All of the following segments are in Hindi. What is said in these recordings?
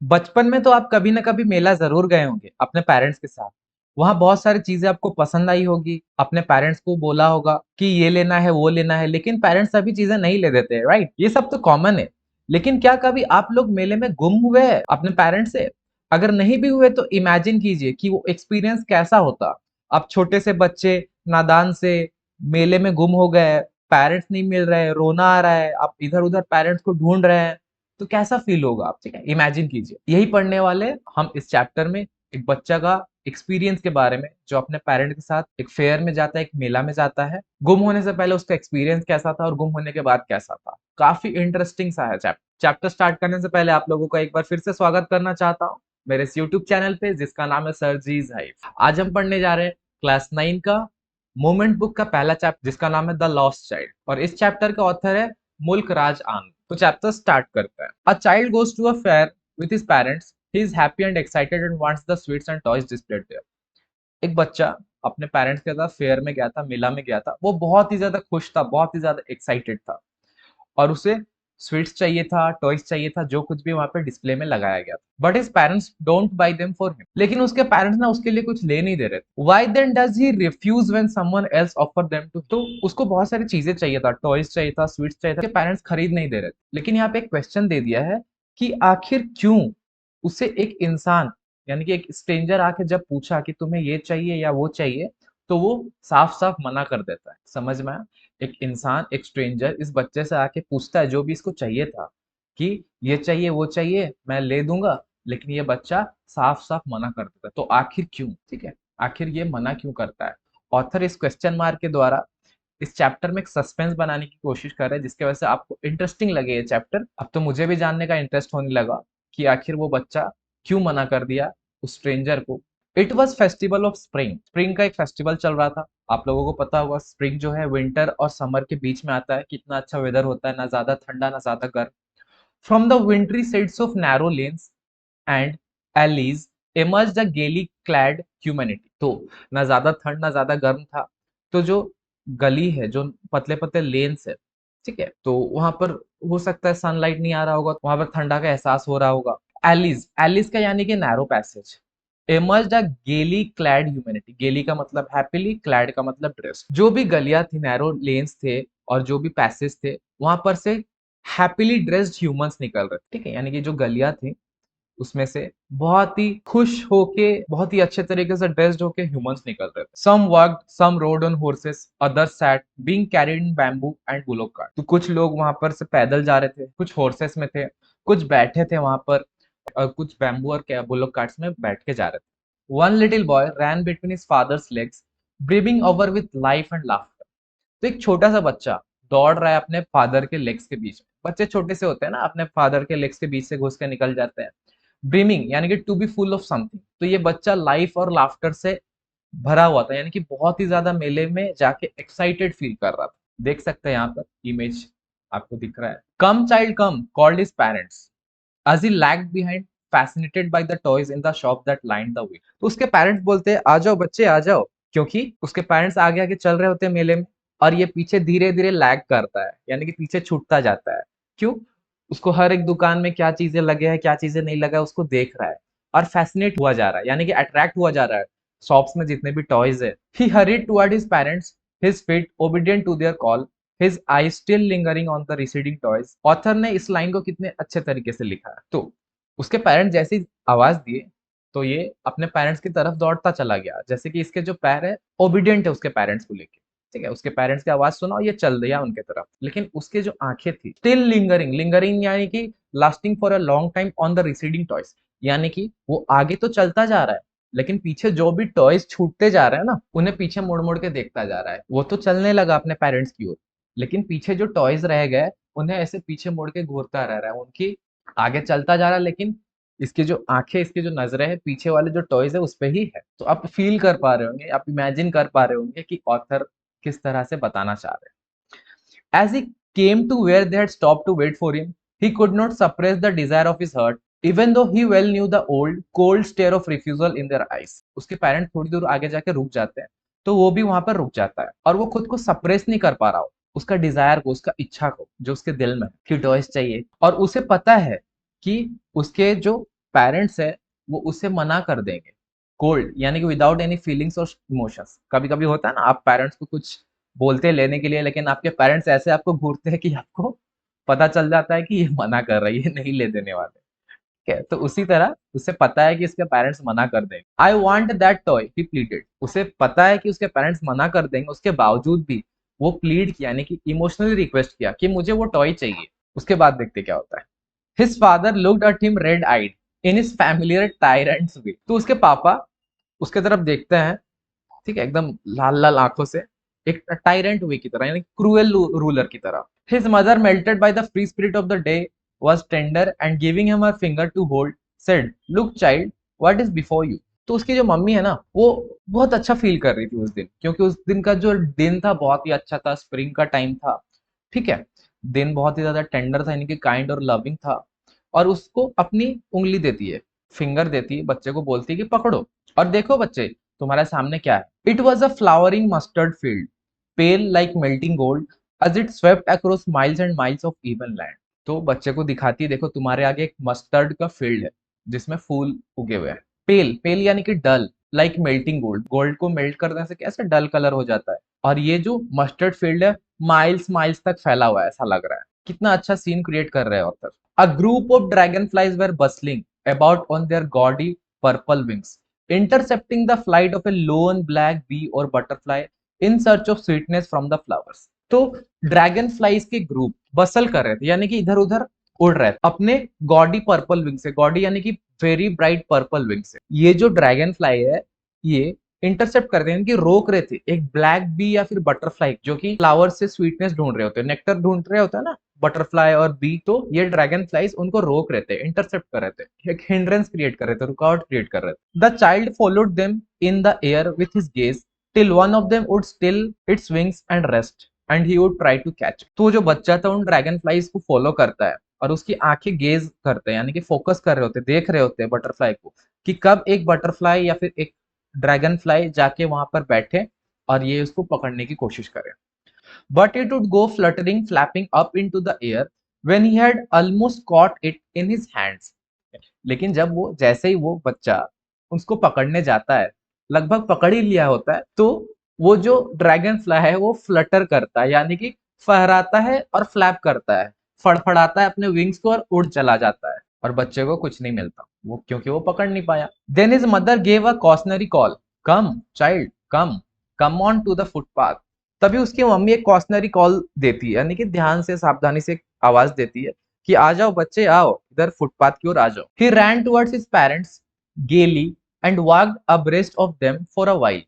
बचपन में तो आप कभी ना कभी मेला जरूर गए होंगे अपने पेरेंट्स के साथ। वहां बहुत सारी चीजें आपको पसंद आई होगी, अपने पेरेंट्स को बोला होगा कि ये लेना है वो लेना है, लेकिन पेरेंट्स सभी चीजें नहीं ले देते हैं, राइट? ये सब तो कॉमन है। लेकिन क्या कभी आप लोग मेले में गुम हुए हैं अपने पेरेंट्स से? अगर नहीं भी हुए तो इमेजिन कीजिए कि वो एक्सपीरियंस कैसा होता। आप छोटे से बच्चे, नादान से, मेले में गुम हो गए, पेरेंट्स नहीं मिल रहे, रोना आ रहा है, आप इधर उधर पेरेंट्स को ढूंढ रहे हैं, तो कैसा फील होगा आप? ठीक है, इमेजिन कीजिए। यही पढ़ने वाले हम इस चैप्टर में एक बच्चा का एक्सपीरियंस के बारे में, जो अपने पेरेंट के साथ एक फेयर में जाता है, एक मेला में जाता है। गुम होने से पहले उसका एक्सपीरियंस कैसा था और गुम होने के बाद कैसा था। काफी इंटरेस्टिंग सा है चैप्टर। चैप्टर स्टार्ट करने से पहले आप लोगों का एक बार फिर से स्वागत करना चाहता हूँ मेरे इस यूट्यूब चैनल पे, जिसका नाम है सर जीज हाइव। आज हम पढ़ने जा रहे हैं क्लास 9 का मोमेंट बुक का पहला चैप्टर, जिसका नाम है द लॉस्ट चाइल्ड, और इस चैप्टर का ऑथर है मुल्क राज आनंद। तो चैप्टर स्टार्ट करता है। A child goes to a fair with his parents. He is happy and excited and wants the sweets and toys displayed there. एक बच्चा अपने पेरेंट्स के साथ फेयर में गया था, मेला में गया था। वो बहुत ही ज्यादा खुश था, बहुत ही ज्यादा एक्साइटेड था, और उसे स्वीट्स चाहिए था, टॉयज चाहिए था, जो कुछ भी वहां पे डिस्प्ले में लगाया गया था। But his parents don't buy them for him. लेकिन उसके पेरेंट्स ना उसके लिए कुछ ले नहीं दे रहे थे। Why then does he refuse when someone else offer them to? तो उसको बहुत सारी चीजें चाहिए था, टॉयज चाहिए था, स्वीट्स चाहिए था, पेरेंट्स खरीद नहीं दे रहे थे। लेकिन यहाँ पे एक क्वेश्चन दे दिया है कि आखिर क्यों उसे एक इंसान, यानी कि एक स्ट्रेंजर आके जब पूछा कि तुम्हें ये चाहिए या वो चाहिए, तो वो साफ साफ मना कर देता है। समझ में आया? एक इंसान, एक स्ट्रेंजर इस बच्चे से आके पूछता है जो भी इसको चाहिए था, कि ये चाहिए वो चाहिए, मैं ले दूंगा, लेकिन ये बच्चा साफ साफ मना कर देता है। तो आखिर क्यों? ठीक है, आखिर ये मना क्यों करता है? ऑथर इस क्वेश्चन मार्क के द्वारा इस चैप्टर में एक सस्पेंस बनाने की कोशिश कर रहे हैं, जिसकी वजह से आपको इंटरेस्टिंग लगे ये चैप्टर। अब तो मुझे भी जानने का इंटरेस्ट होने लगा कि आखिर वो बच्चा क्यों मना कर दिया उस स्ट्रेंजर को। It was festival of spring. Spring का एक फेस्टिवल चल रहा था। आप लोगों को पता होगा स्प्रिंग जो है विंटर और समर के बीच में आता है। कितना अच्छा वेदर होता है, ना ज्यादा ठंडा ना ज्यादा गर्म। From the विंट्री sides of narrow lens and allies emerged a gaily clad humanity। तो ना ज्यादा ठंड ना ज्यादा गर्म था। तो जो गली है, जो पतले पतले लेन्स है, ठीक है, तो वहां पर हो सकता है सनलाइट नहीं आ रहा होगा, वहां पर ठंडा का एहसास हो रहा होगा। एलिज, एलिज का यानी कि narrow passage. emerged a gaily clad humanity। गेली का मतलब हैप्पीली, क्लैड का मतलब ड्रेस। जो भी गलियां थी, नैरो लेन्स थे, और जो भी पैसेज थे, वहां पर से हैप्पीली ड्रेस्ड ह्यूमंस निकल रहे थे। ठीक है, यानी कि जो गलियां थी उसमें से बहुत ही खुश होके, बहुत ही अच्छे तरीके से ड्रेस्ड होके ह्यूमंस निकल रहे थे। Some worked, some rode on horses, others sat being carried in bamboo and bullock cart. तो कुछ लोग वहां पर से पैदल जा रहे थे, कुछ हॉर्सेस में थे, कुछ बैठे थे वहां पर, और कुछ बैम्बू और बुलोक कार्ट्स में बैठ के जा रहे थे। One little boy ran between his father's legs, breathing over with life and laughter. तो एक छोटा सा बच्चा दौड़ रहा है अपने फादर के लेग्स के बीच में। बच्चे छोटे से होते हैं ना, अपने फादर के लेग्स के बीच से घुस के निकल जाते हैं। ब्रीमिंग यानी कि to be full of something. तो ये बच्चा लाइफ और लाफ्टर से भरा हुआ था, यानी कि बहुत ही ज्यादा मेले में जाके एक्साइटेड फील कर रहा था। देख सकते हैं यहाँ पर इमेज आपको दिख रहा है। Come child come called his parents as he lagged behind, fascinated by the toys in the shop that lined the way। तो उसके पेरेंट्स बोलते हैं आ जाओ बच्चे आ जाओ, क्योंकि उसके पेरेंट्स आगे आगे चल रहे होते हैं मेले में, और ये पीछे धीरे धीरे लैग करता है, यानी कि पीछे छूटता जाता है। क्यों? उसको हर एक दुकान में क्या चीजें लगे हैं, क्या चीजें नहीं लगा है, उसको देख रहा है, और फैसिनेट हुआ जा रहा है, यानी कि अट्रैक्ट हुआ जा रहा है शॉप्स में जितने भी टॉयज है। He hurried toward his parents, his feet obedient to their call, his eye still lingering on the receding toys. Author ने इस लाइन को कितने अच्छे तरीके से लिखा है। तो उसके पेरेंट्स जैसे ही आवाज दिए, तो ये अपने पेरेंट्स की तरफ दौड़ता चला गया, जैसे कि इसके जो पैर है ओबीडियंट है उसके पेरेंट्स को लेके। ठीक है, उसके पेरेंट्स की आवाज सुना और ये चल दिया उनके तरफ। लेकिन उसके जो आंखें थी स्टिल लिंगरिंग, लिंगरिंग यानी कि lasting for a long time on the receding toys, यानी कि वो आगे तो चलता जा रहा है, लेकिन पीछे जो भी टॉयज छूटते जा रहे हैं ना, उन्हें पीछे मुड़ मुड़ के देखता जा रहा है। वो तो चलने लगा अपने पेरेंट्स की ओर, लेकिन पीछे जो टॉयज रह गए उन्हें ऐसे पीछे मुड़ के घूरता रह रहा है। उनकी आगे चलता जा रहा है, लेकिन इसकी जो आंखें, इसकी जो नजरें है, पीछे वाले जो टॉयज है उस पे ही है। तो आप फील कर पा रहे होंगे, आप इमेजिन कर पा रहे होंगे कि ऑथर किस तरह से बताना चाह रहे हैं। As he came to where they had stopped to wait for him, he could not suppress the desire of his heart, even though he well knew the old cold stare of refusal in their eyes। उसके पेरेंट्स थोड़ी दूर आगे जाके रुक जाते हैं, तो वो भी वहां पर रुक जाता है, और वो खुद को सप्रेस नहीं कर पा रहा हो, उसका डिजायर को, उसका इच्छा को, जो उसके दिल में है कि टॉयज चाहिए। और उसे पता है कि उसके जो पेरेंट्स है वो उसे मना कर देंगे, कोल्ड यानी कि विदाउट एनी फीलिंग्स और इमोशंस। कभी-कभी होता है ना, आप पेरेंट्स को कुछ बोलते हैं लेने के लिए, लेकिन आपके पेरेंट्स ऐसे आपको घूरते हैं कि आपको पता चल जाता है कि ये मना कर रहा है, ये नहीं ले देने वाले। ठीक है? तो उसी तरह उसे पता है कि इसके पेरेंट्स मना कर देंगे। I want that toy he pleaded. उसे पता है कि उसके पेरेंट्स मना कर देंगे, उसके बावजूद भी वो प्लीड किया यानी कि इमोशनली रिक्वेस्ट किया कि मुझे वो टॉय चाहिए। उसके बाद देखते क्या होता है। His father looked at him red eyed in his familiar tyrant's way. तो उसके पापा उसके तरफ देखते हैं, ठीक है, एकदम लाल लाल आंखों से, एक टायरेंट वे की तरह यानी क्रूएल रूलर की तरह। His mother melted by the free spirit of the day was tender and giving him her finger to hold said look child what is before you। तो उसकी जो मम्मी है ना वो बहुत अच्छा फील कर रही थी उस दिन, क्योंकि उस दिन का जो दिन था बहुत ही अच्छा था, स्प्रिंग का टाइम था। ठीक है, दिन बहुत ही ज्यादा टेंडर था यानी कि काइंड और लविंग था। और उसको अपनी उंगली देती है, फिंगर देती है, बच्चे को बोलती है कि पकड़ो और देखो बच्चे तुम्हारे सामने क्या है। It was a flowering mustard field pale like melting gold as it swept across miles and miles of even land। तो बच्चे को दिखाती है देखो तुम्हारे आगे एक मस्टर्ड का फील्ड है जिसमें फूल उगे हुए हैं। पेल पेल यानी कि डल, लाइक मेल्टिंग गोल्ड, गोल्ड को मेल्ट करने से कैसे डल कलर हो जाता है। और ये जो मस्टर्ड फील्ड है माइल्स माइल्स तक फैला हुआ है ऐसा लग रहा है। कितना अच्छा सीन क्रिएट कर रहे हैं author. A group of dragon flies were bustling about on their gaudy purple wings intercepting the flight of a lone black bee or butterfly in search of sweetness from the flowers। तो ड्रैगन फ्लाइज के ग्रुप बसल कर रहे थे यानी कि इधर उधर उड़ रहे थे अपने गॉडी पर्पल विंग से, गॉडी यानी कि वेरी ब्राइट पर्पल विंग से। ये जो ड्रैगन फ्लाई है ये इंटरसेप्ट कर रहे हैं कि रोक रहे थे एक ब्लैक बी या फिर बटरफ्लाई जो कि फ्लावर से स्वीटनेस ढूंढ रहे होते हैं, नेक्टर ढूंढ रहे होते हैं ना बटरफ्लाई और बी। तो ये ड्रैगन फ्लाइज उनको रोक रहे थे, इंटरसेप्ट कर रहे थे, एक हिंड्रेंस क्रिएट कर रहे थे, रुकावट क्रिएट कर रहे थे। The child followed them in the air with his gaze till one of them would still its wings and rest and he would try to catch. तो जो बच्चा था उन ड्रैगन फ्लाइज को फॉलो करता है और उसकी आंखें गेज करते हैं यानी कि फोकस कर रहे होते हैं, देख रहे होते हैं बटरफ्लाई को कि कब एक बटरफ्लाई या फिर एक ड्रैगन फ्लाई जाके वहां पर बैठे और ये उसको पकड़ने की कोशिश करे। But it would go fluttering, flapping up into the air when he had almost caught it in his hands। लेकिन जब वो जैसे ही वो बच्चा उसको पकड़ने जाता है, लगभग पकड़ ही लिया होता है, तो वो जो ड्रैगन फ्लाई है वो फ्लटर करता है यानी कि फहराता है और फ्लैप करता है, फड़फड़ाता है अपने विंग्स को और उड़ चला जाता है और बच्चे को कुछ नहीं मिलता वो क्योंकि वो पकड़ नहीं पाया। Then his mother gave a cautionary call, come child come, come on to the footpath. तभी उसकी मम्मी एक कॉशनरी कॉल देती है यानी कि ध्यान से सावधानी से आवाज देती है कि आ जाओ बच्चे आओ, इधर फुटपाथ की ओर आ जाओ। He ran towards his parents gaily and walked abreast of them for a while,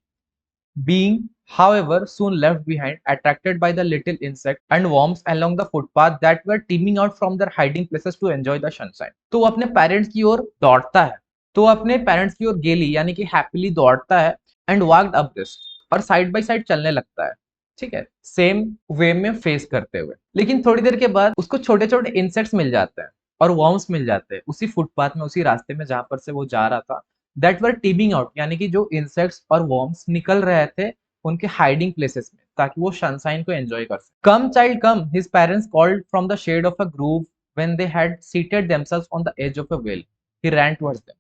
being however soon left behind attracted by the little insect and worms along the footpath that were teeming out from their hiding places to enjoy the sunshine। तो वो अपने पेरेंट्स की ओर दौड़ता है, तो अपने पेरेंट्स की ओर गेली यानी कि हैप्पीली दौड़ता है एंड वॉक्ड abreast और साइड बाय साइड चलने लगता है, ठीक है, सेम वे में फेस करते हुए। लेकिन थोड़ी देर के बाद उसको छोटे छोटे इंसेक्ट्स मिल जाते हैं और वर्म्स मिल जाते हैं उसी फुटपाथ में, उसी रास्ते में जहां पर से वो जा रहा था। दैट वर टीबिंग आउट यानी कि जो इंसेक्ट्स और वर्म्स निकल रहे थे उनके हाइडिंग प्लेसेस में ताकि वो सनशाइन को एंजॉय कर सके। Come child come, his parents called from the shade of a grove when they had seated themselves on the edge of a well. He ran towards them.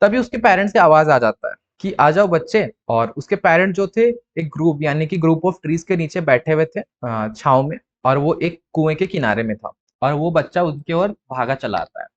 तभी उसके पेरेंट्स की आवाज आ जाता है कि आ जाओ बच्चे। और उसके पेरेंट जो थे एक ग्रुप यानी कि ग्रुप ऑफ ट्रीज के नीचे बैठे हुए थे छाव में, और वो एक कुएं के किनारे में था और वो बच्चा उनके ओर भागा चला आता है।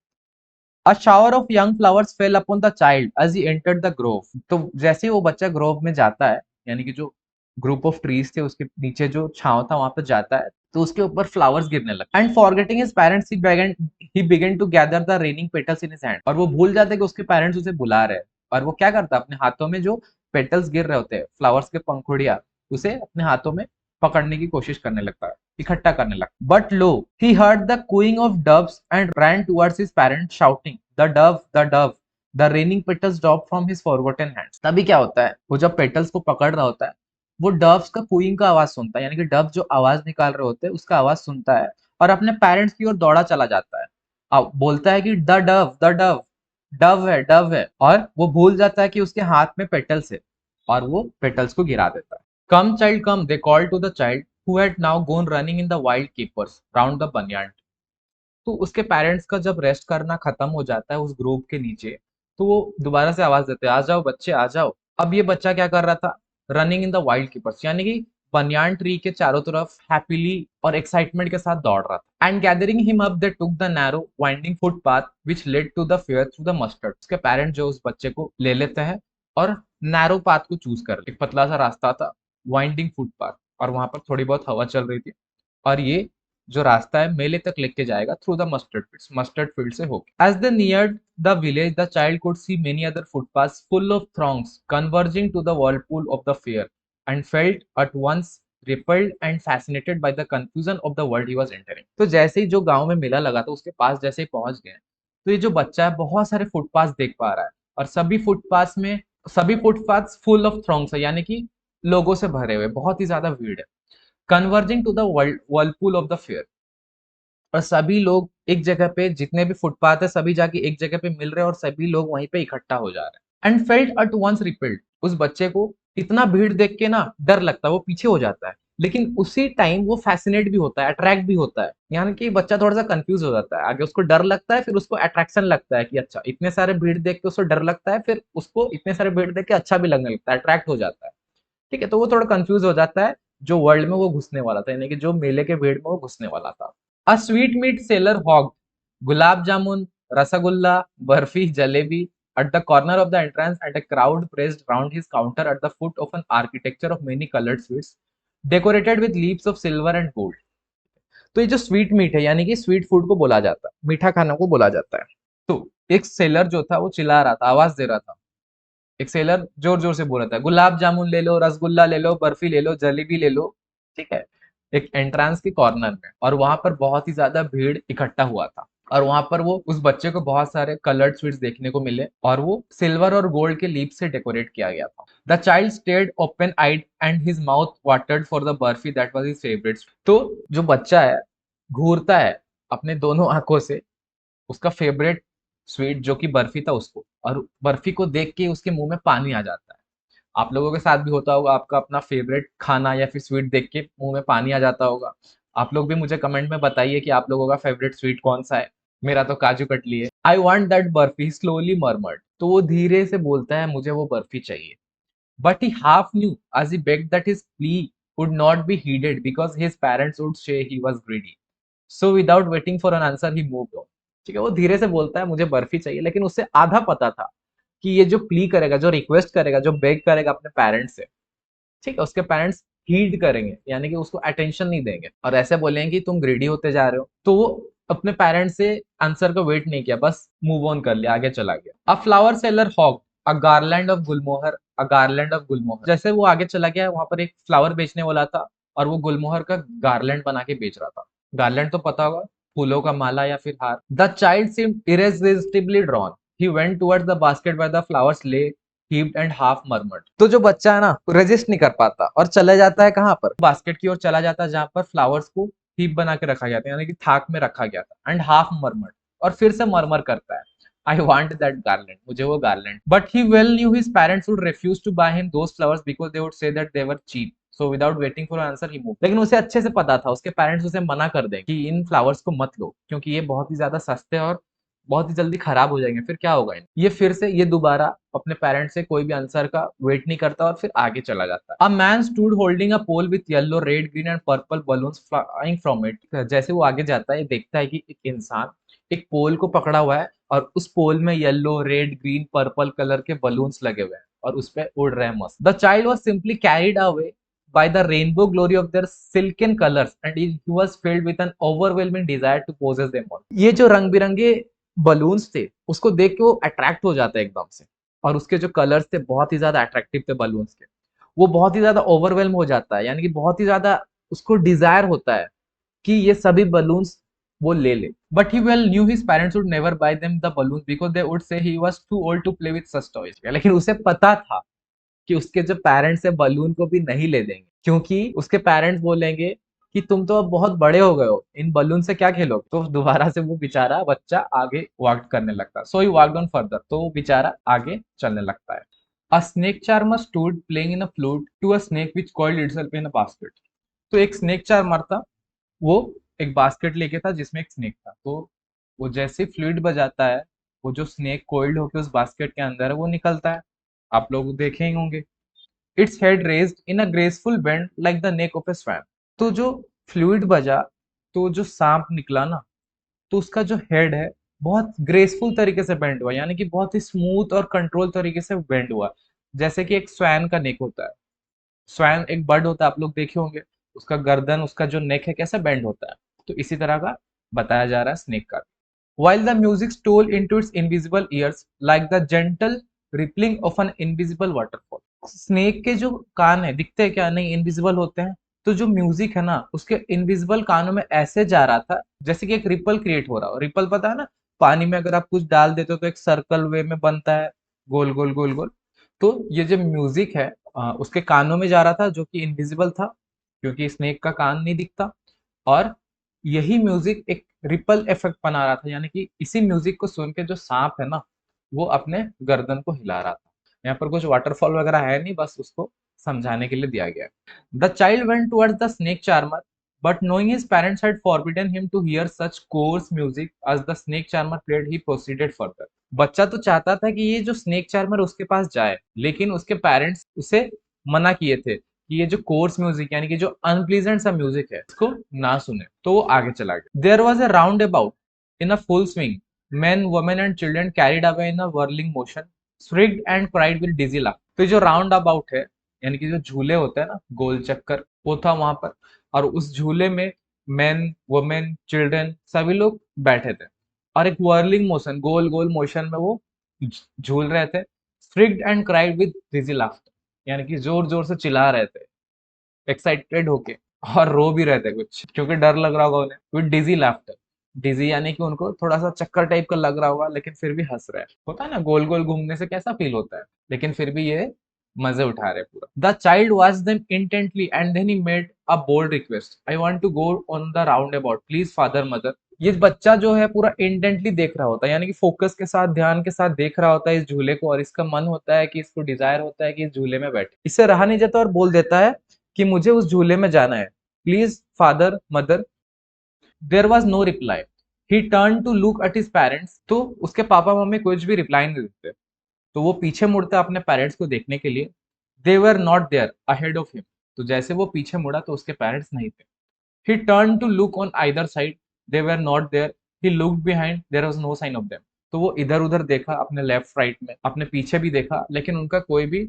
A shower of young flowers fell upon the child as he entered the grove। तो जैसे ही वो बच्चा ग्रोव में जाता है यानी कि जो ग्रुप ऑफ ट्रीज थे उसके नीचे जो छांव था वहां पर जाता है तो उसके ऊपर फ्लावर्स गिरने लगते। And forgetting his parents he began to gather the raining petals in his hand. और वो भूल जाते कि उसके पेरेंट्स उसे बुला रहे हैं और वो क्या करता है अपने हाथों में जो पेटल्स गिर रहे होते हैं फ्लावर्स के पंखुड़िया उसे अपने हाथों में पकड़ने की कोशिश करने लगता है, इकट्ठा करने लगता। But low he heard the cooing of doves and ran towards his parents shouting the dove the dove the raining petals dropped from his forgotten hands। तभी क्या होता है वो जब पेटल्स को पकड़ रहा होता है वो डव्स का कूइंग का आवाज सुनता है यानी कि डव जो आवाज निकाल रहे होते हैं उसका आवाज सुनता है और अपने पेरेंट्स की ओर दौड़ा चला जाता है। अब बोलता है कि द डव डव है और वो भूल जाता है कि उसके हाथ में पेटल्स है और वो पेटल्स को गिरा देता है। Come child come, they called to the child who had now gone running in the wild capers round the banyan। तो उसके पेरेंट्स का जब रेस्ट करना खत्म हो जाता है उस ग्रुप के नीचे, तो वो दोबारा से आवाज देते हैं, आ जाओ बच्चे आ जाओ। अब ये बच्चा क्या कर रहा था, running in the wild keepers, यानी कि बनियान ट्री के चारों तरफ हैप्पीली और एक्साइटमेंट के साथ दौड़ रहा था। And gathering him up they took the narrow winding footpath which led to the fair through the mustard. उसके पेरेंट जो उस बच्चे को ले लेते हैं और नैरो पाथ को चूज कर, एक पतला सा रास्ता था, वाइंडिंग फुटपाथ, और वहां पर थोड़ी बहुत हवा चल रही थी, और ये जो रास्ता है मेले तक लेके जाएगा थ्रू द मस्टर्ड फील्ड से होके। As they neared the village the child could see many other footpaths full of throngs converging to the whirlpool of the fair and felt at once repelled and fascinated by the confusion of the world he was entering. तो जैसे ही जो गांव में मेला लगा था उसके पास जैसे ही पहुंच गए, तो ये जो बच्चा है बहुत सारे फुटपाथ देख पा रहा है, और सभी फुटपाथ फुल ऑफ थ्रॉन्ग्स है, यानी कि लोगों से भरे हुए, बहुत ही ज्यादा भीड़ है। Converging to the whirlpool of the fair, और सभी लोग एक जगह पे, जितने भी फुटपाथ है सभी जाके एक जगह पे मिल रहे हैं और सभी लोग वहीं पे इकट्ठा हो जा रहे हैं। And felt at once repelled, उस बच्चे को इतना भीड़ देख के ना डर लगता है, वो पीछे हो जाता है, लेकिन उसी टाइम वो फैसिनेट भी होता है, अट्रैक्ट भी होता है, यानी कि बच्चा थोड़ा सा कंफ्यूज हो जाता है, आगे उसको डर लगता है, फिर उसको अट्रैक्शन लगता है कि अच्छा इतने सारे भीड़ देख के उसको डर लगता है, फिर उसको इतने सारे भीड़ देख के अच्छा भी लगने लगता है, अट्रैक्ट हो जाता है। ठीक है, तो वो थोड़ा कंफ्यूज हो जाता है जो वर्ल्ड में वो घुसने वाला था, यानी कि जो मेले के भीड़ में वो घुसने वाला था। A sweetmeat seller hawk gulab jamun, rasgulla, barfi, jalebi at the corner of the entrance, and a crowd pressed round his counter at the foot of an architecture of many colored sweets decorated with leaves of silver and gold। तो ये जो स्वीट मीट है, यानी कि स्वीट फूड को बोला जाता है, मीठा खाना को बोला जाता है। तो एक सेलर जो था वो चिल्ला रहा था, आवाज दे रहा था, एक सेलर जोर जोर से बोल रहा था, गुलाब जामुन ले लो, रसगुल्ला ले लो, बर्फी ले लो, जलेबी ले लो। ठीक है, एक एंट्रेंस के कॉर्नर में, और वहां पर बहुत ही ज्यादा भीड़ इकट्ठा हुआ था, और वहां पर वो उस बच्चे को बहुत सारे कलर्ड स्वीट्स देखने को मिले, और वो सिल्वर और गोल्ड के लीफ से डेकोरेट किया गया था। The child stared open eyed and his mouth watered for the barfi that was his favourite. तो जो बच्चा है घूरता है अपने दोनों आंखों से उसका फेवरेट स्वीट जो कि बर्फी था उसको, और बर्फी को देख के उसके मुंह में पानी आ जाता है। आप लोगों के साथ भी होता होगा, आपका अपना फेवरेट खाना या फिर स्वीट देख के मुंह में पानी आ जाता होगा। आप लोग भी मुझे कमेंट में बताइए कि आप लोगों का फेवरेट स्वीट कौन सा है। मेरा तो काजू कतली है। I want that barfi slowly murmured, तो वो धीरे से बोलता है मुझे वो बर्फी चाहिए। But he half new as he begged that his plea would not be heeded because his parents would say he was greedy, so without waiting for an answer he moved on। ठीक है, वो धीरे से बोलता है मुझे बर्फी चाहिए, लेकिन उससे आधा पता था कि ये जो प्ली करेगा, जो रिक्वेस्ट करेगा, जो बेग करेगा अपने पेरेंट्स से, ठीक है, उसके पेरेंट्स हीड करेंगे, यानी कि उसको अटेंशन नहीं देंगे और ऐसे बोलेंगे कि तुम ग्रीडी होते जा रहे हो। तो वो अपने पेरेंट्स से आंसर को वेट नहीं किया, बस मूव ऑन कर लिया, आगे चला गया। A flower seller hawked a garland of gulmohar, a garland of gulmohar, जैसे वो आगे चला गया वहां पर एक फ्लावर बेचने वाला था, और वो गुलमोहर का गार्लैंड बना के बेच रहा था। गार्लैंड तो पता होगा, फूलों का माला या फिर हार। The child seemed irresistibly drawn, he went towards the basket where the flowers lay heaped and half murmured. तो जो बच्चा है ना रेजिस्ट नहीं कर पाता और चले जाता है कहाँ पर, बास्केट की ओर चला जाता है जहां पर फ्लावर्स को हीप बना के रखा गया था, यानी कि थाक में रखा गया था। एंड हाफ मर्मर्ड, और फिर से मरमर करता है, आई वांट दैट गार्लैंड, मुझे वो garland. But he well knew his parents would refuse to buy him those flowers because they would say that they were cheap, so without waiting for answer he move. लेकिन उसे अच्छे से पता था उसके पेरेंट्स उसे मना कर दें कि इन फ्लावर्स को मत लो, क्योंकि ये बहुत ही ज्यादा सस्ते और बहुत ही जल्दी खराब हो जाएंगे, फिर क्या होगा ये फिर से ये दोबारा अपने पेरेंट्स से कोई भी आंसर का वेट नहीं करता और फिर आगे चला जाता है। A man stood holding a pole with yellow, red, green and purple balloons flying from it. जैसे वो आगे जाता है देखता है कि एक इंसान एक पोल को पकड़ा हुआ है, और उस पोल में yellow, red, green, purple colour के बलून्स लगे हुए हैं और उस पे उड़ रहे हैं मस्त। The child was simply carried away by the rainbow glory of their silken colors and he was filled with an overwhelming desire to possess them all। ये जो रंग बिरंगे बलून्स थे उसको देख के वो अट्रैक्ट हो जाता है एकदम से, और उसके जो कलर्स थे बहुत ही ज्यादा अट्रैक्टिव थे बलून्स के, वो बहुत ही ज्यादा ओवरवेलम हो जाता है, यानी कि बहुत ही ज्यादा उसको डिजायर होता है कि ये सभी बलून्स वो ले ले। But he well knew his parents would never buy them the balloons because they would say he was too old to play with such toys. लेकिन उसे पता था कि उसके जो पेरेंट्स है बलून को भी नहीं ले देंगे, क्योंकि उसके पेरेंट्स बोलेंगे कि तुम तो अब बहुत बड़े हो गए हो, इन बलून से क्या खेलोगे। तो दोबारा से वो बेचारा बच्चा आगे वॉक करने लगता है। So he walked on further, तो वो बेचारा आगे चलने लगता है। A snake charmer stood playing in a flute to a snake which coiled itself in a basket. तो एक स्नेक चार्मर था, वो एक बास्केट लेके था जिसमें एक स्नेक था, तो वो जैसे फ्लूइड बजाता है, वो जो स्नेक कोइल्ड होकर उस बास्केट के अंदर है वो निकलता है। आप लोग देखे ही होंगे। Its head raised in a graceful bend like the neck of A swan. तो जो फ्लूइड बजा, तो जो सांप निकला ना, तो उसका जो हेड है बहुत ग्रेसफुल तरीके से बेंड हुआ, यानी कि बहुत ही स्मूथ और कंट्रोल तरीके से बेंड हुआ, जैसे कि एक स्वैन का नेक होता है। स्वैन एक बर्ड होता है, आप लोग देखे होंगे। उसका गर्दन, उसका जो नेक है कैसे बेंड होता है, तो इसी तरह का बताया जा रहा है स्नेक का। While the music stole into its invisible ears like the gentle rippling of an invisible waterfall. Snake के जो कान है दिखते हैं क्या, नहीं इनविजिबल होते हैं। तो जो म्यूजिक है ना उसके इनविजिबल कानों में ऐसे जा रहा था जैसे कि एक रिपल क्रिएट हो रहा हो। रिपल पता है ना, पानी में अगर आप कुछ डाल देते हो तो एक सर्कल वे में बनता है, गोल गोल गोल गोल। तो ये जो म्यूजिक है उसके कानों में जा रहा था, जो कि इनविजिबल था क्योंकि स्नेक का कान नहीं दिखता। और यही म्यूजिक एक रिपल इफेक्ट बना रहा था, यानी कि इसी म्यूजिक को सुन के जो सांप है ना वो अपने गर्दन को हिला रहा था। यहाँ पर कुछ वाटरफॉल वगैरह है नहीं, बस उसको समझाने के लिए दिया गया है। The child went towards the snake charmer, but knowing his parents had forbidden him to hear such coarse music as the snake charmer played, he proceeded further. बच्चा तो चाहता था कि ये जो स्नेक चार्मर उसके पास जाए, लेकिन उसके पेरेंट्स उसे मना किए थे कि ये जो कोर्स म्यूजिक यानी कि जो अनप्लीजेंट सा म्यूजिक है इसको ना सुने। तो वो आगे चला गया। There was a roundabout in a full swing, men women and children carried away in a whirling motion, shrieked and cried with dizzy laugh. तो जो राउंड अबाउट है यानी कि जो झूले होते हैं ना गोल चक्कर, वो था वहां पर। और उस झूले में मेन वुमेन चिल्ड्रन सभी लोग बैठे थे, और एक whirling मोशन, गोल गोल मोशन में वो झूल रहे थे। shrieked and cried with dizzy laughter, यानी कि जोर जोर से चिल्ला रहे थे एक्साइटेड होके, और रो भी रहे थे कुछ क्योंकि डर लग रहा होगा उन्हें। विद डिजी लाफ्टर, डिजी यानी कि उनको थोड़ा सा चक्कर टाइप का लग रहा होगा, लेकिन फिर भी हंस रहे हैं। होता है ना गोल गोल घूमने से कैसा फील होता है, लेकिन फिर भी ये मजे उठा रहे पूरा। The child watch them intently and then he made a bold request, I want to go on the roundabout please father mother. ये बच्चा जो है पूरा इंटेंटली देख रहा होता है, यानी कि फोकस के साथ ध्यान के साथ देख रहा होता है इस झूले को, और इसका मन होता है कि इसको डिजायर होता है कि इस झूले में बैठे। इससे रहा नहीं जाता और बोल देता है कि मुझे उस झूले में जाना है, please father mother. There was no reply. He turn to look at his parents, तो उसके पापा मम्मी कुछ भी रिप्लाई नहीं देते, तो वो पीछे मुड़ता अपने पेरेंट्स को देखने के लिए। They were not there ahead of him, तो जैसे वो पीछे मुड़ा तो उसके पेरेंट्स नहीं थे। He turn to look on either side, they were not there. He looked behind, there was no sign of them, तो वो इधर उधर देखा अपने लेफ्ट राइट में, अपने पीछे भी देखा, लेकिन उनका कोई भी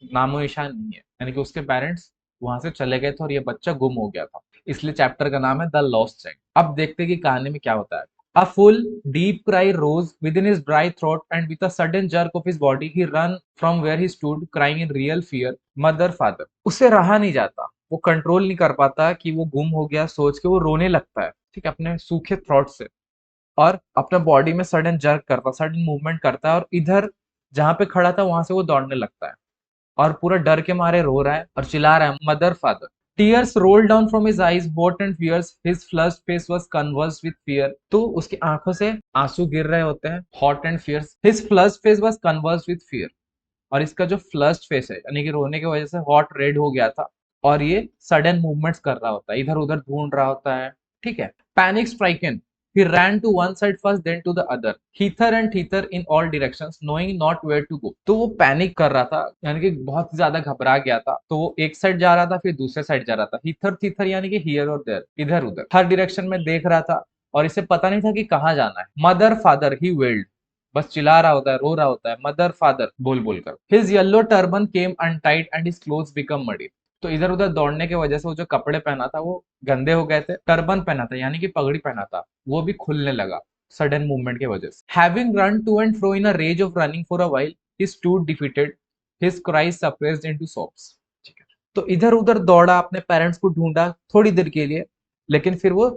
नामो निशान नहीं है, यानी कि उसके पेरेंट्स वहां से चले गए थे और ये बच्चा गुम हो गया था। इसलिए चैप्टर का नाम है द लॉस्ट चाइल्ड। अब देखते हैं कि कहानी में क्या होता है। A full, deep cry rose within his dry throat, and with a sudden jerk of his body, he ran from where he stood, crying in real fear, "Mother, father!" उससे रहा नहीं जाता, वो कंट्रोल नहीं कर पाता कि वो गुम हो गया, सोच के वो रोने लगता है, ठीक है, अपने सूखे थ्रोट से। और अपने बॉडी में सडन जर्क करता, सडन मूवमेंट करता है, और इधर जहां पे खड़ा था वहां से वो दौड़ने लगता है, और पूरा डर के मारे रो रहा है और चिल्ला रहा है, mother father. Tears roll down from his eyes, hot and fierce, his flushed face was conversed with fear. तो उसकी आंखों से आंसू गिर रहे होते हैं, hot and fierce, his flushed face was conversed with fear. और इसका जो फ्लश्ड फेस है यानी कि रोने की वजह से हॉट रेड हो गया था, और ये सडन मूवमेंट्स कर रहा होता है, इधर उधर ढूंढ रहा होता है, ठीक है। Panic stricken, he ran to one side first then to the other, hither and thither in all directions, knowing not where to go। तो वो पैनिक कर रहा था, यानी कि बहुत ज्यादा घबरा गया था, तो वो एक साइड जा रहा था फिर दूसरे साइड जा रहा था। हिथर थिथर यानी कि हियर और देयर, इधर उधर हर डायरेक्शन में देख रहा था, और इसे पता नहीं था कि कहाँ जाना है। मदर फादर ही वेल्ड, बस चिल्ला रहा होता है, रो रहा होता है, मदर फादर बोल बोलकर। His yellow turban came untied and his clothes become muddy. तो इधर उधर दौड़ने की वजह से वो जो कपड़े पहना था वो गंदे हो गए थे। टर्बन पहना था यानी कि पगड़ी पहना था, वो भी खुलने लगा सडन मूवमेंट की वजह से। Having run to and fro in a rage of running for a while, he stood defeated, his cries suppressed into sobs. ठीक है, तो इधर उधर दौड़ा, अपने पेरेंट्स को ढूंढा थोड़ी देर के लिए, लेकिन फिर वो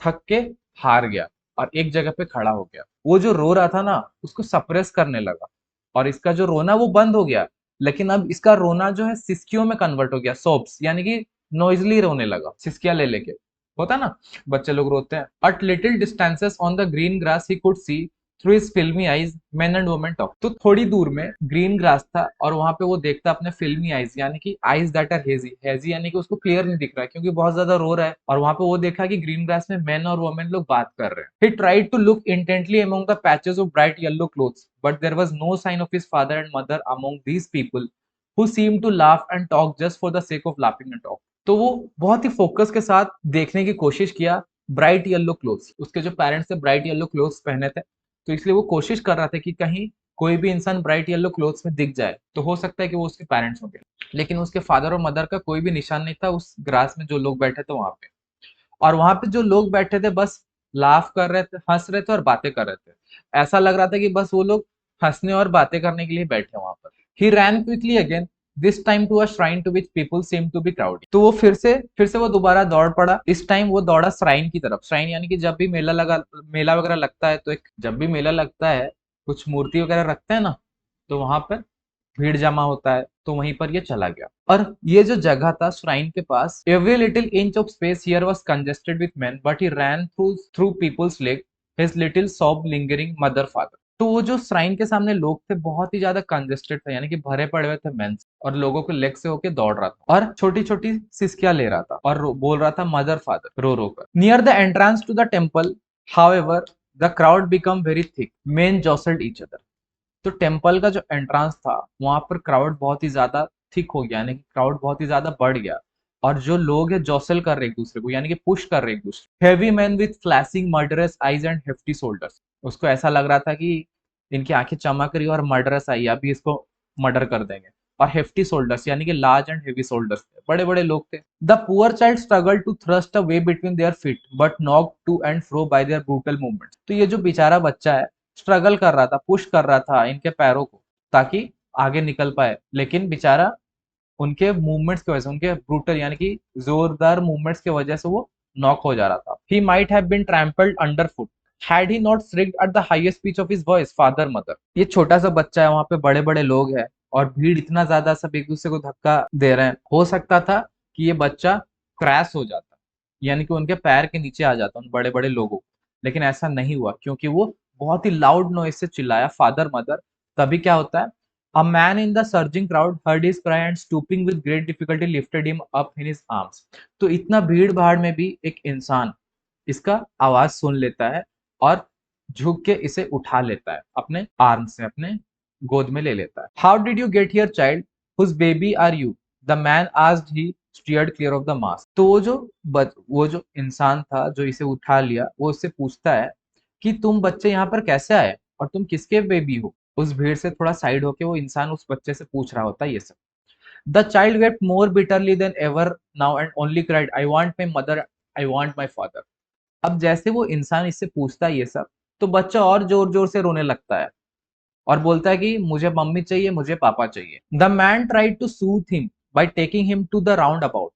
थक के हार गया और एक जगह पे खड़ा हो गया। वो जो रो रहा था ना उसको सप्रेस करने लगा, और इसका जो रोना वो बंद हो गया, लेकिन अब इसका रोना जो है सिस्कियों में कन्वर्ट हो गया, सोब्स, यानी कि नॉइजली रोने लगा, सिस्किया ले लेके। होता ना बच्चे लोग रोते हैं। At little distances on the green grass he could see through his filmy eyes men and women talk. तो थोड़ी दूर में ग्रीन ग्रास था और वहां पे वो देखता अपने फिल्मी आईज, यानी कि eyes that are hazy, hazy यानी कि उसको क्लियर नहीं दिख रहा है क्योंकि बहुत ज्यादा रो रहा है, और वहां पे वो देखा कि ग्रीन ग्रास में मेन और वुमेन लोग बात कर रहे हैं। He tried to look intently among the patches of bright yellow clothes but there was no sign of his father and mother among these people who seemed to laugh and talk just for the sake of laughing and talk। तो वो बहुत ही फोकस के साथ देखने की कोशिश किया ब्राइट येलो क्लोथ्स, उसके जो पेरेंट्स थे ब्राइट येलो क्लोथ्स पहने थे, तो इसलिए वो कोशिश कर रहा था कि कहीं कोई भी इंसान ब्राइट येलो क्लोथ्स में दिख जाए तो हो सकता है कि वो उसके पेरेंट्स होंगे। लेकिन उसके फादर और मदर का कोई भी निशान नहीं था उस ग्रास में जो लोग बैठे थे वहां पे। और वहां पे जो लोग बैठे थे बस लाफ कर रहे थे, हंस रहे थे और बातें कर रहे थे। ऐसा लग रहा था कि बस वो लोग हंसने और बातें करने के लिए बैठे वहां पर। He ran quickly again, this time to a shrine to which people seemed to be crowded. तो वो फिर से वो दोबारा दौड़ पड़ा। इस टाइम वो दौड़ा श्राइन की तरफ। श्राइन यानी कि जब भी मेला वगैरह लगता है, तो एक जब भी मेला लगता है कुछ मूर्ति वगैरह रखते हैं ना, तो वहां पर भीड़ जमा होता है, तो वहीं पर ये चला गया। और ये जो जगह था श्राइन के पास, every little inch of space here was congested with men, but he ran through people's leg, his little sob lingering mother father. तो वो जो श्राइन के सामने लोग थे बहुत ही ज्यादा कंजेस्टेड थे, यानी कि भरे पड़े हुए थे मेन, और लोगों के लेग से होके दौड़ रहा था और छोटी छोटी सिसकियां ले रहा था और बोल रहा था मदर फादर रो रो कर। Near the entrance to the temple however the crowd become very thick, men jostled each other. तो टेम्पल का जो एंट्रेंस था वहां पर क्राउड बहुत ही ज्यादा थिक हो गया, यानी कि क्राउड बहुत ही ज्यादा बढ़ गया, और जो लोग है जॉसल कर रहे एक दूसरे को, यानी कि पुश कर रहे एक दूसरे। Heavy man with flashing murderous eyes and hefty shoulders, उसको ऐसा लग रहा था कि इनकी आंखें चमक रही और मर्डरस आई, अभी इसको मर्डर कर देंगे। और हेफ्टी शोल्डर्स यानी कि लार्ज एंड हेवी शोल्डर्स थे, बड़े बड़े लोग थे। The poor child struggle to thrust a way between their feet but knock to and fro by their brutal movement. तो ये जो बेचारा बच्चा है स्ट्रगल कर रहा था, पुश कर रहा था इनके पैरों को ताकि आगे निकल पाए, लेकिन बेचारा उनके मूवमेंट्स की वजह से, उनके ब्रूटल यानी कि जोरदार मूवमेंट्स की वजह से वो नॉक हो जा रहा था। He might have been trampled under foot had he not shrieked at the highest pitch of his voice father mother. ये छोटा सा बच्चा है, वहां पे बड़े बड़े लोग हैं और भीड़ इतना ज्यादा, सब एक दूसरे को धक्का दे रहे हैं। हो सकता था कि ये बच्चा क्रैश हो जाता, यानी कि उनके पैर के नीचे आ जाता उन बड़े बड़े लोगों को, लेकिन ऐसा नहीं हुआ क्योंकि वो बहुत ही लाउड नॉइज से चिल्लाया फादर मदर। तभी क्या होता है, a man in the surging crowd heard his cry and stooping with great difficulty lifted him up in his arms। तो इतना भीड़ भाड़ में भी एक इंसान इसका आवाज सुन लेता है और झुक के इसे उठा लेता है अपने आर्म से, अपने गोद में ले लेता है। How did you get here child, whose baby are you, the man asked, he steered clear of the mask. तो वो जो इंसान था जो इसे उठा लिया, वो इससे पूछता है कि तुम बच्चे यहाँ पर कैसे आए और तुम किसके बेबी हो। उस भीड़ से थोड़ा साइड होके वो इंसान उस बच्चे से पूछ रहा होता है ये सब। The child wept more bitterly then ever now and only cried, I want my mother, I want my father. अब जैसे वो इंसान इससे पूछता है ये सब, तो बच्चा और जोर जोर से रोने लगता है और बोलता है कि मुझे मम्मी चाहिए, मुझे पापा चाहिए। The man tried to soothe him by taking him to the roundabout.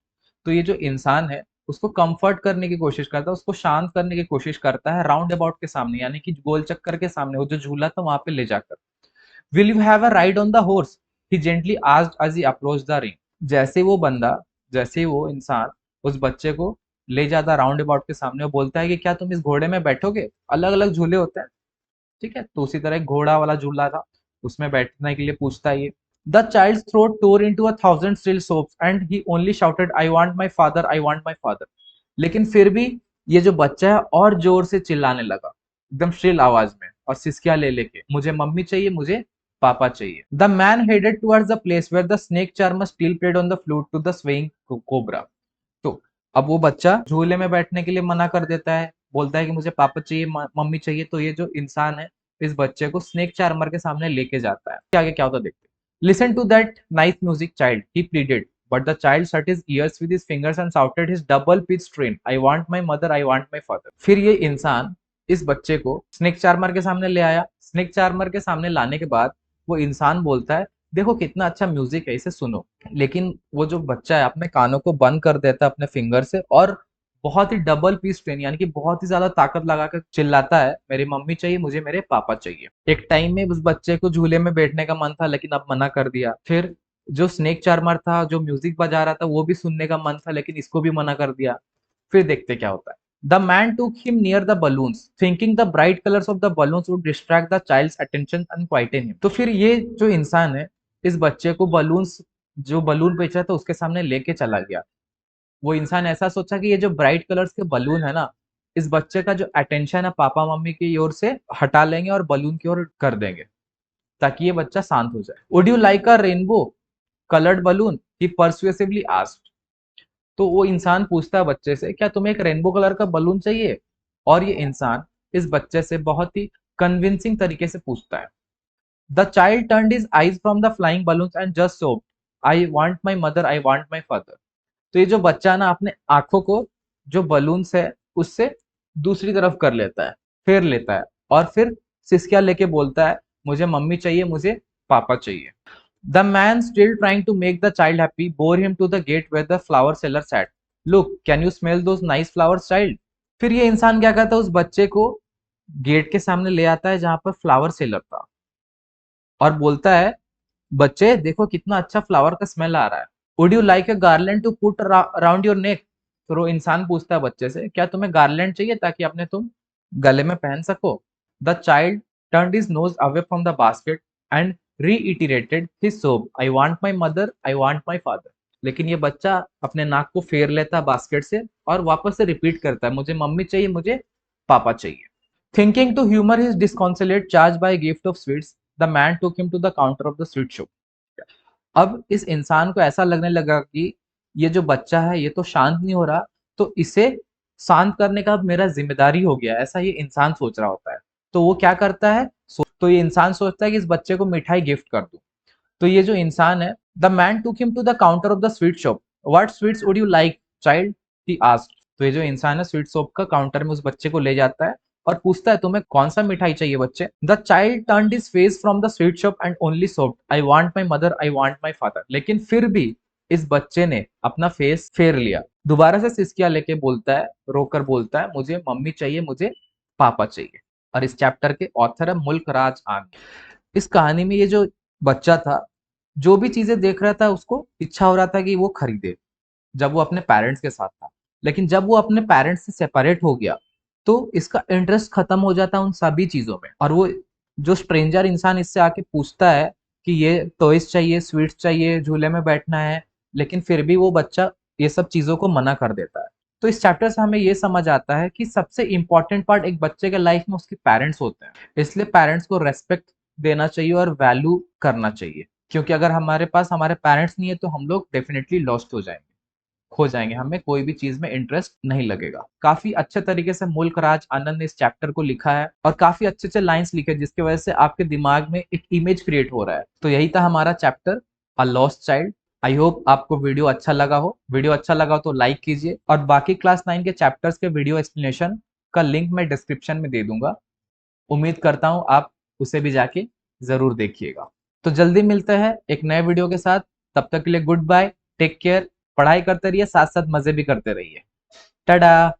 तो ये जो इंसान है उसको कंफर्ट करने की कोशिश करता है, उसको शांत करने की कोशिश करता है राउंड अबाउट के सामने, यानी कि गोल चक्कर के सामने, वो जो झूला था वहां पे ले जाकर। Will you have a ride on the horse, he gently asked as he approach the ring. जैसे वो बंदा, जैसे वो इंसान उस बच्चे को ले जाता राउंड अबाउट के सामने, वो बोलता है कि क्या तुम इस घोड़े में बैठोगे, अलग अलग झूले होते हैं, ठीक है, तो उसी तरह एक घोड़ा वाला झूला था, उसमें बैठने के लिए पूछता है ये। The child's throat tore into a thousand still sobs and he only shouted, I want my father, I want my father. लेकिन फिर भी ये जो बच्चा है और जोर से चिल्लाने लगा एकदम श्रील आवाज में और सिसकियां ले लेके, मुझे मम्मी चाहिए, मुझे पापा चाहिए। The man headed towards the place where the snake charmer still played on the flute to the swaying cobra. तो अब वो बच्चा झूले में बैठने के लिए मना कर देता है, बोलता है कि मुझे पापा चाहिए, मम्मी चाहिए। तो ये जो इंसान है इस बच्चे को स्नेक चार्मर के सामने लेके जाता है। आगे क्या होता देखते। Listen to that nice music child, he pleaded, but the child shut his ears with his fingers and shouted his double pitched strain, I want my mother, I want my father। फिर ये इंसान इस बच्चे को स्नेक चार्मर के सामने ले आया। स्नेक चार्मर के सामने लाने के बाद वो इंसान बोलता है, देखो कितना अच्छा म्यूजिक है, इसे सुनो। लेकिन वो जो बच्चा है अपने कानों को बंद कर देता है अपने फिंगर से और बहुत ही डबल पीस ट्रेन, यानी कि बहुत ही ज्यादा ताकत लगाकर चिल्लाता है, मेरी मम्मी चाहिए, मुझे मेरे पापा चाहिए। एक टाइम में उस बच्चे को झूले में बैठने का मन था, लेकिन अब मना कर दिया। फिर जो स्नेक चार्मर था, जो म्यूजिक बजा रहा था, वो भी सुनने का मन था, लेकिन इसको भी मना कर दिया। फिर देखते क्या होता है। The man took him near the balloons thinking the bright colours of the balloons would distract the child's attention and quieten him. तो फिर ये जो इंसान है इस बच्चे को बलून्स, जो बलून बेच रहा था उसके सामने लेके चला गया। वो इंसान ऐसा सोचा कि ये जो ब्राइट कलर्स के बलून है ना, इस बच्चे का जो अटेंशन है पापा मम्मी की ओर से हटा लेंगे और बलून की ओर कर देंगे ताकि ये बच्चा शांत हो जाए। Would you like a rainbow coloured balloon, he persuasively asked. तो वो इंसान पूछता है बच्चे से, क्या तुम्हें एक रेनबो कलर का बलून चाहिए? और ये इंसान इस बच्चे से बहुत ही कन्विंसिंग तरीके से पूछता है। The child turned his eyes from the flying balloons and just sobbed, I want my mother, I want my father. तो ये जो बच्चा ना अपने आंखों को जो बलून्स है उससे दूसरी तरफ कर लेता है, फेर लेता है और फिर सिसकिया लेके बोलता है, मुझे मम्मी चाहिए, मुझे पापा चाहिए। The man still trying to make the child happy bore him to the gate where the flower seller sat, look can you smell those nice flowers child. फिर ये इंसान क्या करता है, उस बच्चे को गेट के सामने ले आता है जहां पर फ्लावर सेलर था और बोलता है, बच्चे देखो कितना अच्छा फ्लावर का स्मेल आ रहा है। Would you like a garland to put around your neck. तो वो इंसान पूछता है बच्चे से, क्या तुम्हें गार्लैंड चाहिए ताकि अपने तुम गले में पहन सको। The child turned his nose away from the basket and reiterated his sob, I want my mother, I want my father। लेकिन ये बच्चा अपने नाक को फेर लेता है बास्केट से और वापस से रिपीट करता है, मुझे मम्मी चाहिए, मुझे पापा चाहिए। Thinking to humour his disconsolate charge by gift of sweets, the man took him to the counter of the sweet shop. अब इस इंसान को ऐसा लगने लगा कि ये जो बच्चा है ये तो शांत नहीं हो रहा, तो इसे शांत करने का अब मेरा जिम्मेदारी हो गया, ऐसा ये इंसान सोच रहा होता है। तो वो क्या करता है, तो ये इंसान सोचता है कि इस बच्चे को मिठाई गिफ्ट कर दूं। तो ये जो इंसान है, the man took him to the counter of the sweet shop, what sweets would you like child, he asked. तो ये जो इंसान है स्वीट शॉप का काउंटर में उस बच्चे को ले जाता है और पूछता है, तुम्हें कौन सा मिठाई चाहिए बच्चे। The child turned his face from the sweet shop and only soaked, I want my mother, I want my father. लेकिन फिर भी इस बच्चे ने अपना फेस फेर लिया, दोबारा से सिसकिया लेके बोलता है, रोकर बोलता है, मुझे मम्मी चाहिए, मुझे पापा चाहिए। और इस चैप्टर के ऑथर है मुल्क राज आमिर। इस कहानी में ये जो बच्चा था, जो भी चीजें देख रहा था उसको इच्छा हो रहा था कि वो खरीदे जब वो अपने पेरेंट्स के साथ था। लेकिन जब वो अपने पेरेंट्स से सेपरेट हो गया तो इसका इंटरेस्ट खत्म हो जाता है उन सभी चीजों में। और वो जो स्ट्रेंजर इंसान इससे आके पूछता है कि ये टॉयज चाहिए, स्वीट्स चाहिए, झूले में बैठना है, लेकिन फिर भी वो बच्चा ये सब चीजों को मना कर देता है। तो इस चैप्टर से हमें ये समझ आता है कि सबसे इंपॉर्टेंट पार्ट एक बच्चे के लाइफ में उसके पेरेंट्स होते हैं, इसलिए पेरेंट्स को रेस्पेक्ट देना चाहिए और वैल्यू करना चाहिए। क्योंकि अगर हमारे पास हमारे पेरेंट्स नहीं है तो हम लोग डेफिनेटली लॉस्ट हो जाएंगे, खो जाएंगे, हमें कोई भी चीज में इंटरेस्ट नहीं लगेगा। काफी अच्छे तरीके से मुल्क राज आनंद ने इस चैप्टर को लिखा है और काफी अच्छे अच्छे लाइंस लिखे जिसकी वजह से आपके दिमाग में एक इमेज क्रिएट हो रहा है। तो यही था हमारा chapter a lost child. I hope आपको वीडियो अच्छा लगा हो। वीडियो अच्छा लगा हो तो लाइक कीजिए और बाकी क्लास 9 के चैप्टर्स के वीडियो एक्सप्लेनेशन का लिंक मैं डिस्क्रिप्शन में दे दूंगा। उम्मीद करता हूं आप उसे भी जाके जरूर देखिएगा। तो जल्दी मिलते हैं एक नए वीडियो के साथ, तब तक के लिए गुड बाय, टेक केयर, पढ़ाई करते रहिए, साथ साथ मजे भी करते रहिए। टाटा।